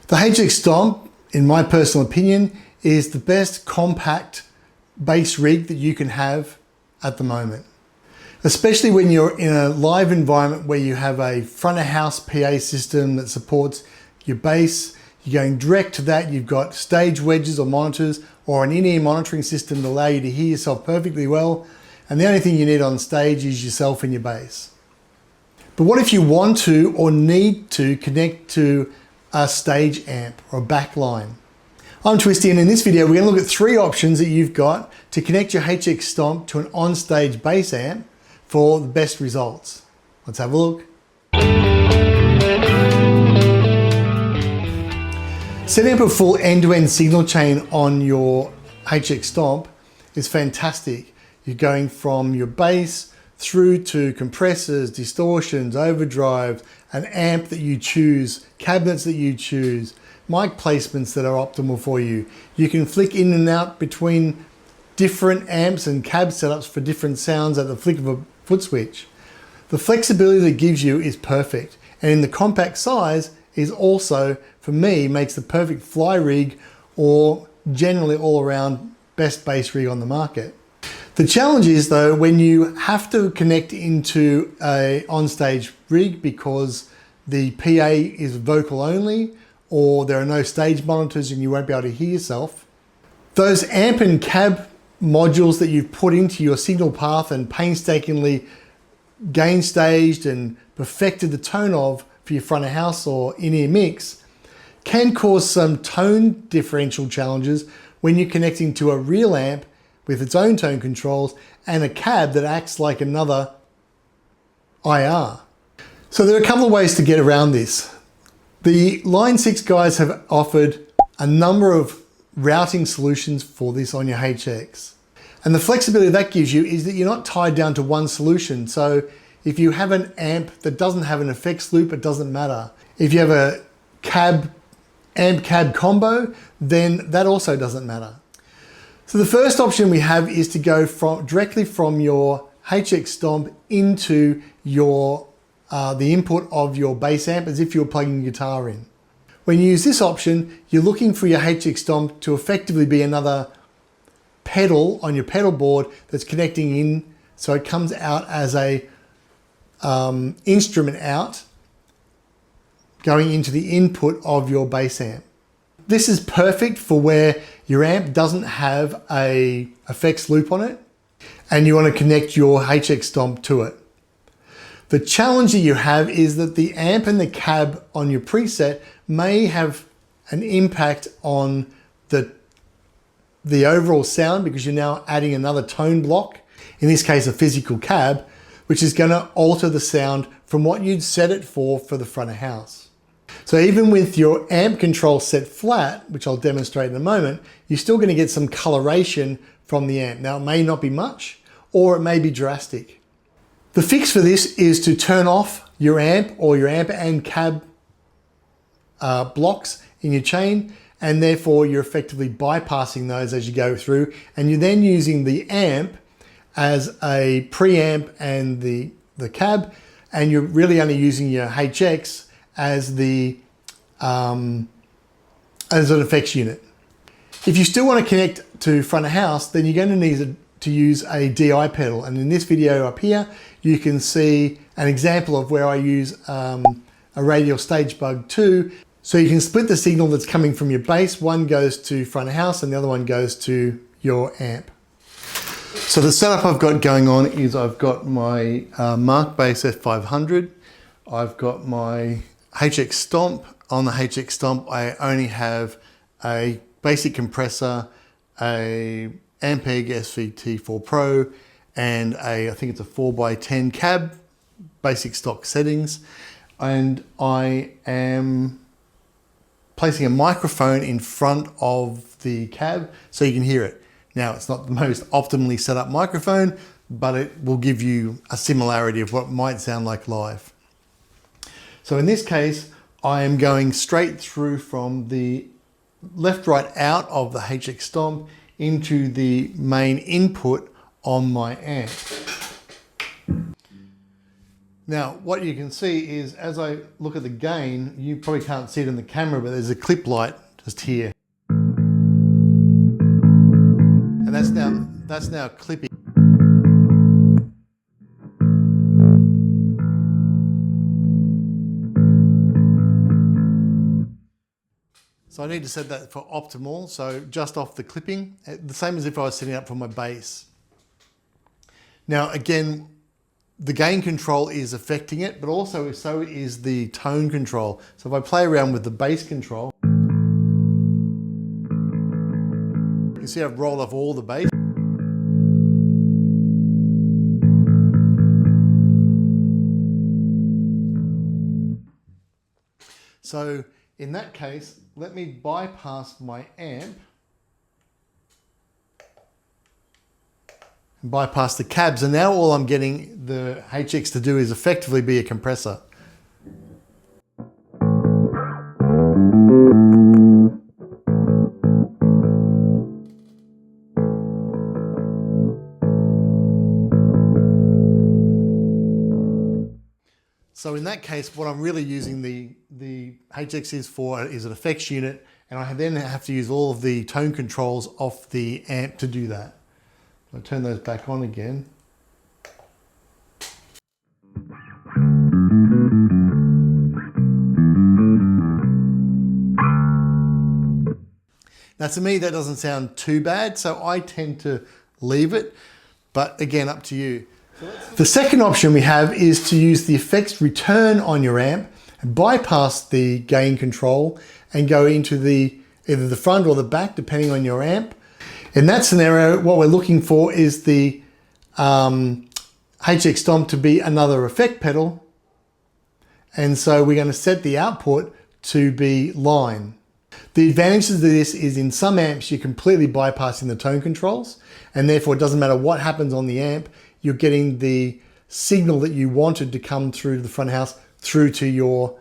The HX Stomp, in my personal opinion, is the best compact bass rig that you can have at the moment. Especially when you're in a live environment where you have a front of house PA system that supports your bass. You're going direct to that. You've got stage wedges or monitors or an in-ear monitoring system to allow you to hear yourself perfectly well. And the only thing you need on stage is yourself and your bass. But what if you want to or need to connect to a stage amp or a backline? I'm Twisty, and in this video we're going to look at 3 options that you've got to connect your HX Stomp to an on-stage bass amp for the best results. Let's have a look. Setting up a full end-to-end signal chain on your HX Stomp is fantastic. You're going from your bass through to compressors, distortions, overdrives, an amp that you choose, cabinets that you choose, mic placements that are optimal for you. You can flick in and out between different amps and cab setups for different sounds at the flick of a foot switch. The flexibility that it gives you is perfect, and in the compact size is also, for me, makes the perfect fly rig or generally all around best bass rig on the market. The challenge is though, when you have to connect into a onstage rig because the PA is vocal only, or there are no stage monitors and you won't be able to hear yourself, those amp and cab modules that you've put into your signal path and painstakingly gain staged and perfected the tone of for your front of house or in-ear mix can cause some tone differential challenges when you're connecting to a real amp with its own tone controls and a cab that acts like another IR. So there are a couple of ways to get around this. The Line 6 guys have offered a number of routing solutions for this on your HX. And the flexibility that gives you is that you're not tied down to one solution. So if you have an amp that doesn't have an effects loop, it doesn't matter. If you have a amp-cab combo, then that also doesn't matter. So the first option we have is to go directly from your HX Stomp into your the input of your bass amp as if you were plugging your guitar in. When you use this option, you're looking for your HX Stomp to effectively be another pedal on your pedal board that's connecting in, so it comes out as a instrument out going into the input of your bass amp. This is perfect for where your amp doesn't have a effects loop on it and you want to connect your HX Stomp to it. The challenge that you have is that the amp and the cab on your preset may have an impact on the overall sound because you're now adding another tone block, in this case a physical cab, which is going to alter the sound from what you'd set it for the front of house. So even with your amp control set flat, which I'll demonstrate in a moment, you're still going to get some coloration from the amp. Now it may not be much, or it may be drastic. The fix for this is to turn off your amp or your amp and cab blocks in your chain, and therefore you're effectively bypassing those as you go through, and you're then using the amp as a preamp and the cab, and you're really only using your HX as an effects unit. If you still want to connect to front of house, then you're going to need to use a DI pedal. And in this video up here, you can see an example of where I use a radial stage bug 2. So you can split the signal that's coming from your bass. One goes to front of house and the other one goes to your amp. So the setup I've got going on is I've got my MarkBass F500. I've got my HX Stomp. On the HX Stomp, I only have a basic compressor, a Ampeg SVT4 Pro, and I think it's a 4x10 cab, basic stock settings. And I am placing a microphone in front of the cab so you can hear it. Now, it's not the most optimally set up microphone, but it will give you a similarity of what it might sound like live. So in this case, I am going straight through from the left, right out of the HX Stomp into the main input on my amp. Now, what you can see is, as I look at the gain, you probably can't see it in the camera, but there's a clip light just here. And that's now clipping. So I need to set that for optimal, so just off the clipping, the same as if I was setting up for my bass. Now again, the gain control is affecting it, but also so is the tone control. So if I play around with the bass control, you can see I've rolled off all the bass. So in that case, let me bypass my amp, and bypass the cabs, and now all I'm getting the HX to do is effectively be a compressor. So in that case, what I'm really using the HX is an effects unit, and I then have to use all of the tone controls off the amp to do that. I'll turn those back on again. Now to me that doesn't sound too bad, so I tend to leave it, but again, up to you. The second option we have is to use the effects return on your amp and bypass the gain control and go into either the front or the back, depending on your amp. In that scenario, what we're looking for is the HX Stomp to be another effect pedal. And so we're going to set the output to be line. The advantages of this is in some amps, you're completely bypassing the tone controls, and therefore it doesn't matter what happens on the amp, you're getting the signal that you wanted to come through the front house through to your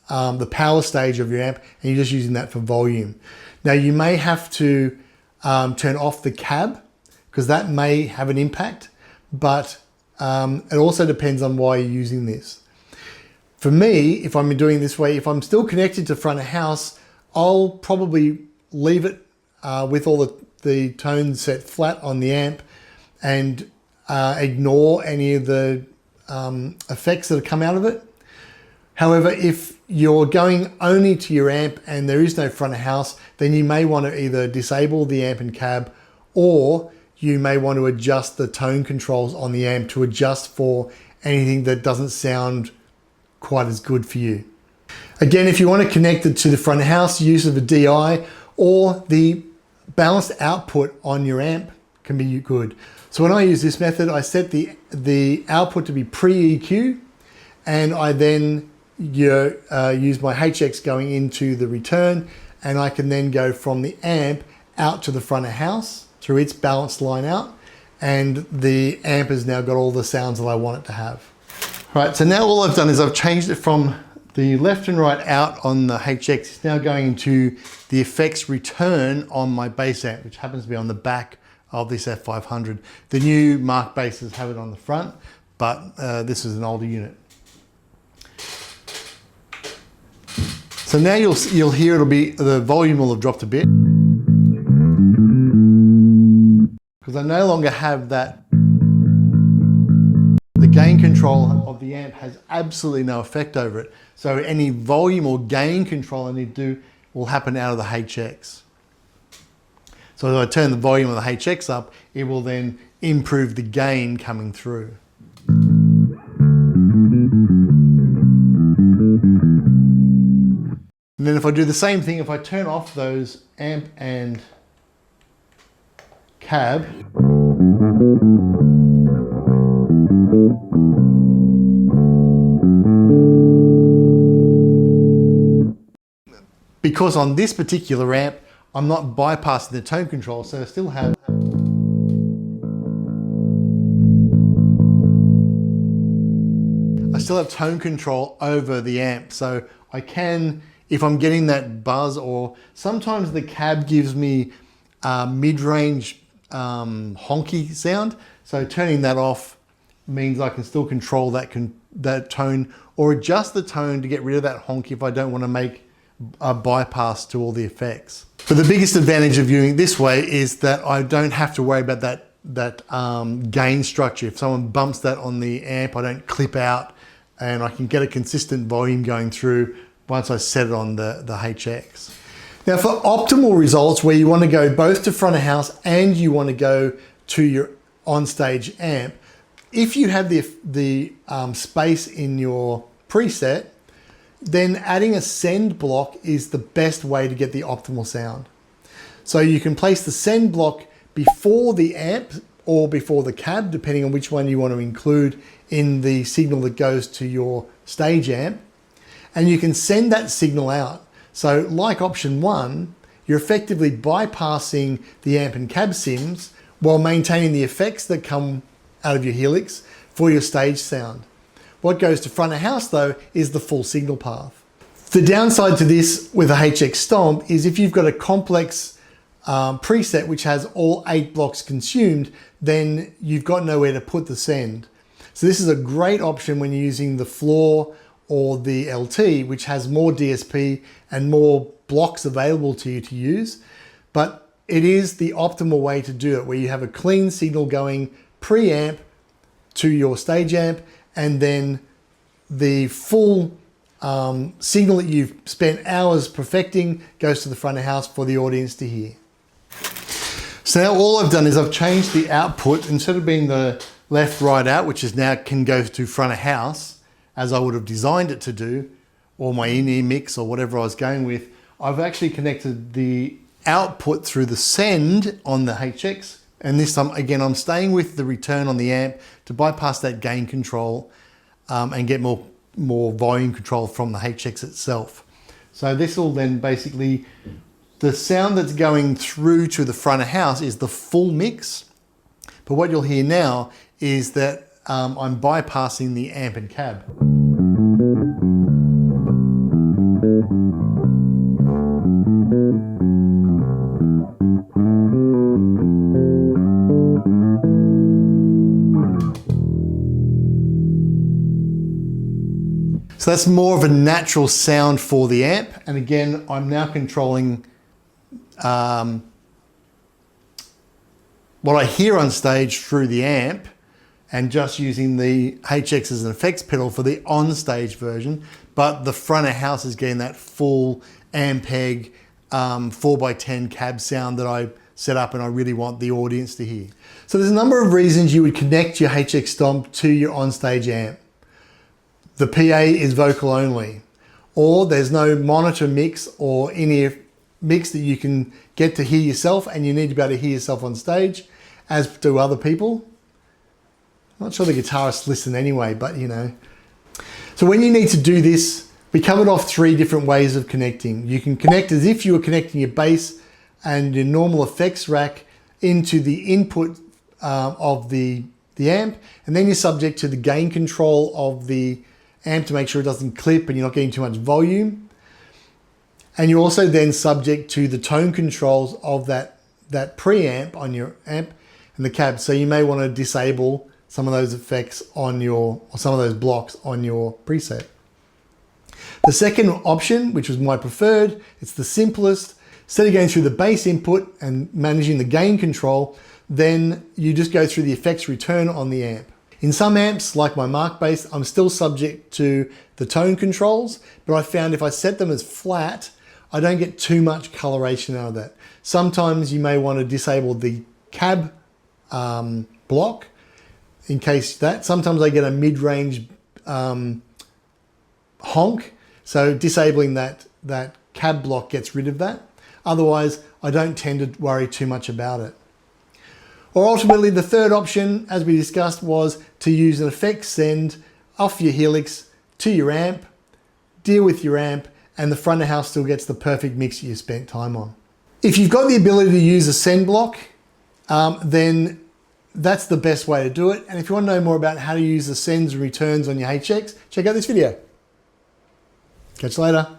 the power stage of your amp, and you're just using that for volume. Now you may have to turn off the cab because that may have an impact, but it also depends on why you're using this. For me, if I'm doing it this way, if I'm still connected to front of house, I'll probably leave it with all the tones set flat on the amp and ignore any of the effects that come out of it. However, if you're going only to your amp and there is no front of house, then you may want to either disable the amp and cab, or you may want to adjust the tone controls on the amp to adjust for anything that doesn't sound quite as good for you. Again, if you want to connect it to the front of house, use of a DI or the balanced output on your amp can be good. So when I use this method, I set the output to be pre-EQ, and I then use my HX going into the return, and I can then go from the amp out to the front of house through its balanced line out, and the amp has now got all the sounds that I want it to have. All right, so now all I've done is I've changed it from the left and right out on the HX. It's now going into the effects return on my bass amp, which happens to be on the back of this F500. The new MarkBasses have it on the front, but this is an older unit. So now you'll hear the volume will have dropped a bit because I no longer have that. The gain control of the amp has absolutely no effect over it. So any volume or gain control I need to do will happen out of the HX. So if I turn the volume of the HX up, it will then improve the gain coming through. And then if I do the same thing, if I turn off those amp and cab, because on this particular amp, I'm not bypassing the tone control, so I still have tone control over the amp. So I can, if I'm getting that buzz, or sometimes the cab gives me mid-range honky sound. So turning that off means I can still control that that tone or adjust the tone to get rid of that honk if I don't want to make a bypass to all the effects. But the biggest advantage of viewing this way is that I don't have to worry about that gain structure. If someone bumps that on the amp, I don't clip out, and I can get a consistent volume going through once I set it on the HX. Now for optimal results where you want to go both to front of house and you want to go to your on-stage amp, if you have the space in your preset, then adding a send block is the best way to get the optimal sound. So you can place the send block before the amp or before the cab, depending on which one you want to include in the signal that goes to your stage amp. And you can send that signal out. So like option 1, you're effectively bypassing the amp and cab sims while maintaining the effects that come out of your Helix for your stage sound. What goes to front of house though is the full signal path. The downside to this with a HX Stomp is if you've got a complex preset which has all 8 blocks consumed, then you've got nowhere to put the send. So this is a great option when you're using the floor or the LT, which has more DSP and more blocks available to you to use. But it is the optimal way to do it, where you have a clean signal going pre-amp to your stage amp, and then the full signal that you've spent hours perfecting goes to the front of house for the audience to hear. So now all I've done is I've changed the output. Instead of being the left, right, out, which is now can go to front of house, as I would have designed it to do, or my in-ear mix or whatever I was going with, I've actually connected the output through the send on the HX. And this time, again, I'm staying with the return on the amp to bypass that gain control and get more volume control from the HX itself. So this will then basically, the sound that's going through to the front of house is the full mix. But what you'll hear now is that I'm bypassing the amp and cab. So that's more of a natural sound for the amp. And again, I'm now controlling what I hear on stage through the amp, and just using the HX as an effects pedal for the on-stage version, but the front of house is getting that full Ampeg 4x10 cab sound that I set up and I really want the audience to hear. So there's a number of reasons you would connect your HX Stomp to your on-stage amp. The PA is vocal only, or there's no monitor mix or in-ear mix that you can get to hear yourself, and you need to be able to hear yourself on stage, as do other people. I'm not sure the guitarists listen anyway, but you know. So when you need to do this, we covered off 3 different ways of connecting. You can connect as if you were connecting your bass and your normal effects rack into the input of the amp, and then you're subject to the gain control of the amp to make sure it doesn't clip and you're not getting too much volume. And you're also then subject to the tone controls of that preamp on your amp and the cab. So you may want to disable some of those effects on your, or some of those blocks on your preset. The second option, which was my preferred, it's the simplest. Instead of going through the bass input and managing the gain control, then you just go through the effects return on the amp. In some amps, like my MarkBass, I'm still subject to the tone controls, but I found if I set them as flat, I don't get too much coloration out of that. Sometimes you may want to disable the cab block in case that. Sometimes I get a mid-range honk, so disabling that cab block gets rid of that. Otherwise, I don't tend to worry too much about it. Or ultimately, the third option, as we discussed, was to use an effects send off your Helix to your amp, deal with your amp, and the front of house still gets the perfect mix you spent time on. If you've got the ability to use a send block, then that's the best way to do it. And if you want to know more about how to use the sends and returns on your HX, check out this video. Catch you later.